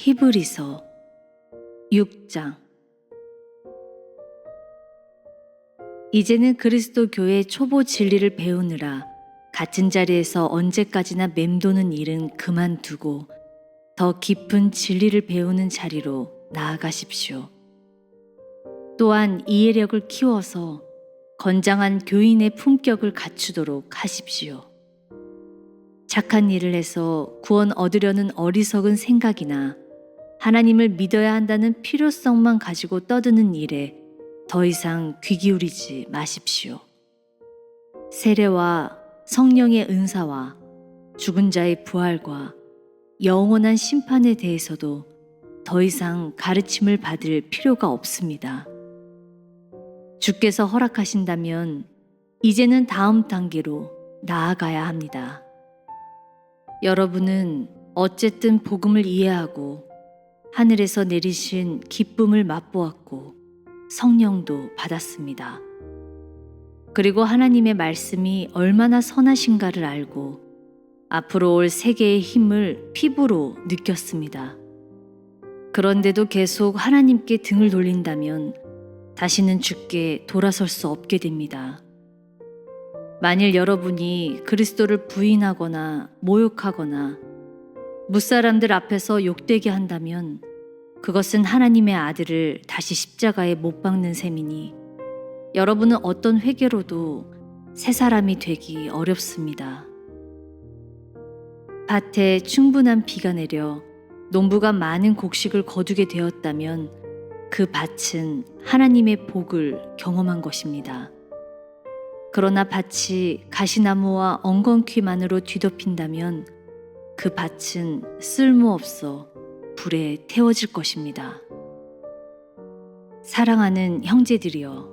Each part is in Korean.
히브리서 6장. 이제는 그리스도 교회 초보 진리를 배우느라 같은 자리에서 언제까지나 맴도는 일은 그만두고 더 깊은 진리를 배우는 자리로 나아가십시오. 또한 이해력을 키워서 건장한 교인의 품격을 갖추도록 하십시오. 착한 일을 해서 구원 얻으려는 어리석은 생각이나 하나님을 믿어야 한다는 필요성만 가지고 떠드는 일에 더 이상 귀 기울이지 마십시오. 세례와 성령의 은사와 죽은 자의 부활과 영원한 심판에 대해서도 더 이상 가르침을 받을 필요가 없습니다. 주께서 허락하신다면 이제는 다음 단계로 나아가야 합니다. 여러분은 어쨌든 복음을 이해하고 하늘에서 내리신 기쁨을 맛보았고 성령도 받았습니다. 그리고 하나님의 말씀이 얼마나 선하신가를 알고 앞으로 올 세계의 힘을 피부로 느꼈습니다. 그런데도 계속 하나님께 등을 돌린다면 다시는 주께 돌아설 수 없게 됩니다. 만일 여러분이 그리스도를 부인하거나 모욕하거나 무사람들 앞에서 욕되게 한다면 그것은 하나님의 아들을 다시 십자가에 못 박는 셈이니 여러분은 어떤 회개로도 새 사람이 되기 어렵습니다. 밭에 충분한 비가 내려 농부가 많은 곡식을 거두게 되었다면 그 밭은 하나님의 복을 경험한 것입니다. 그러나 밭이 가시나무와 엉겅퀴만으로 뒤덮인다면 그 밭은 쓸모없어 불에 태워질 것입니다. 사랑하는 형제들이여,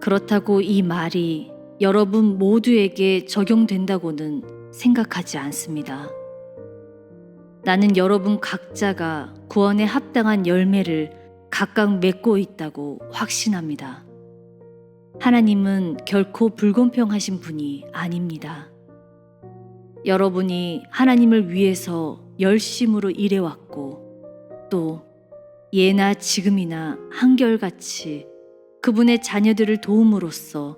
그렇다고 이 말이 여러분 모두에게 적용된다고는 생각하지 않습니다. 나는 여러분 각자가 구원에 합당한 열매를 각각 맺고 있다고 확신합니다. 하나님은 결코 불공평하신 분이 아닙니다. 여러분이 하나님을 위해서 열심으로 일해왔고 또 예나 지금이나 한결같이 그분의 자녀들을 도움으로써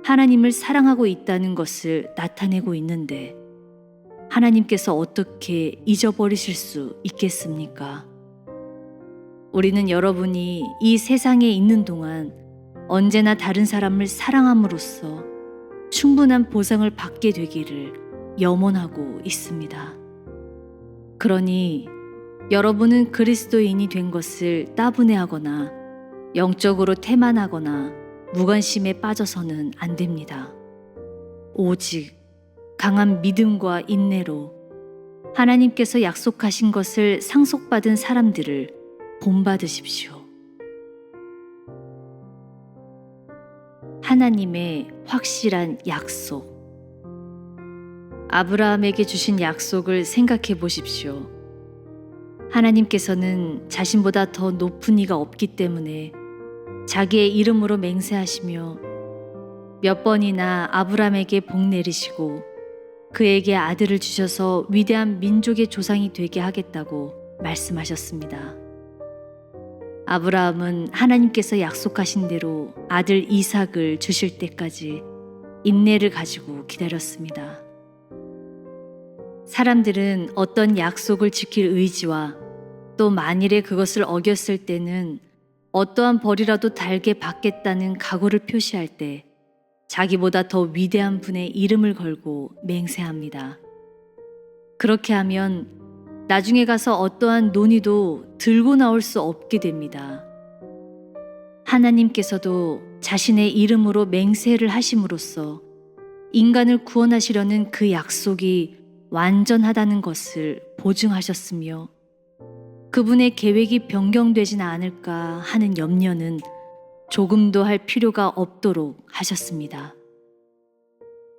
하나님을 사랑하고 있다는 것을 나타내고 있는데 하나님께서 어떻게 잊어버리실 수 있겠습니까? 우리는 여러분이 이 세상에 있는 동안 언제나 다른 사람을 사랑함으로써 충분한 보상을 받게 되기를 염원하고 있습니다. 그러니 여러분은 그리스도인이 된 것을 따분해하거나 영적으로 태만하거나 무관심에 빠져서는 안 됩니다. 오직 강한 믿음과 인내로 하나님께서 약속하신 것을 상속받은 사람들을 본받으십시오. 하나님의 확실한 약속. 아브라함에게 주신 약속을 생각해 보십시오. 하나님께서는 자신보다 더 높은 이가 없기 때문에 자기의 이름으로 맹세하시며 몇 번이나 아브라함에게 복 내리시고 그에게 아들을 주셔서 위대한 민족의 조상이 되게 하겠다고 말씀하셨습니다. 아브라함은 하나님께서 약속하신 대로 아들 이삭을 주실 때까지 인내를 가지고 기다렸습니다. 사람들은 어떤 약속을 지킬 의지와 또 만일에 그것을 어겼을 때는 어떠한 벌이라도 달게 받겠다는 각오를 표시할 때 자기보다 더 위대한 분의 이름을 걸고 맹세합니다. 그렇게 하면 나중에 가서 어떠한 논의도 들고 나올 수 없게 됩니다. 하나님께서도 자신의 이름으로 맹세를 하심으로써 인간을 구원하시려는 그 약속이 완전하다는 것을 보증하셨으며 그분의 계획이 변경되지는 않을까 하는 염려는 조금도 할 필요가 없도록 하셨습니다.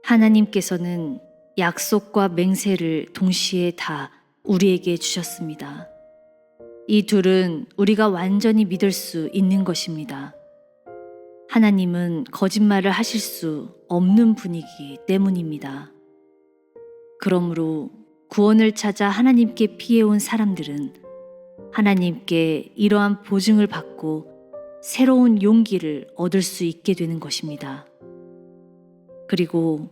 하나님께서는 약속과 맹세를 동시에 다 우리에게 주셨습니다. 이 둘은 우리가 완전히 믿을 수 있는 것입니다. 하나님은 거짓말을 하실 수 없는 분이기 때문입니다. 그러므로 구원을 찾아 하나님께 피해온 사람들은 하나님께 이러한 보증을 받고 새로운 용기를 얻을 수 있게 되는 것입니다. 그리고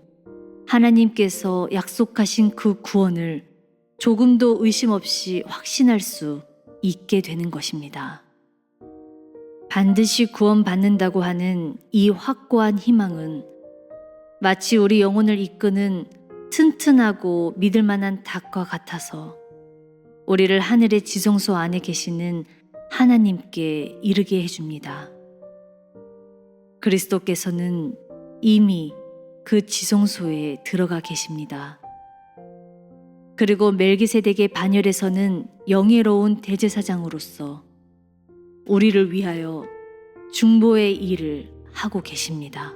하나님께서 약속하신 그 구원을 조금도 의심 없이 확신할 수 있게 되는 것입니다. 반드시 구원받는다고 하는 이 확고한 희망은 마치 우리 영혼을 이끄는 튼튼하고 믿을 만한 닭과 같아서 우리를 하늘의 지성소 안에 계시는 하나님께 이르게 해줍니다. 그리스도께서는 이미 그 지성소에 들어가 계십니다. 그리고 멜기세덱의 반열에서는 영예로운 대제사장으로서 우리를 위하여 중보의 일을 하고 계십니다.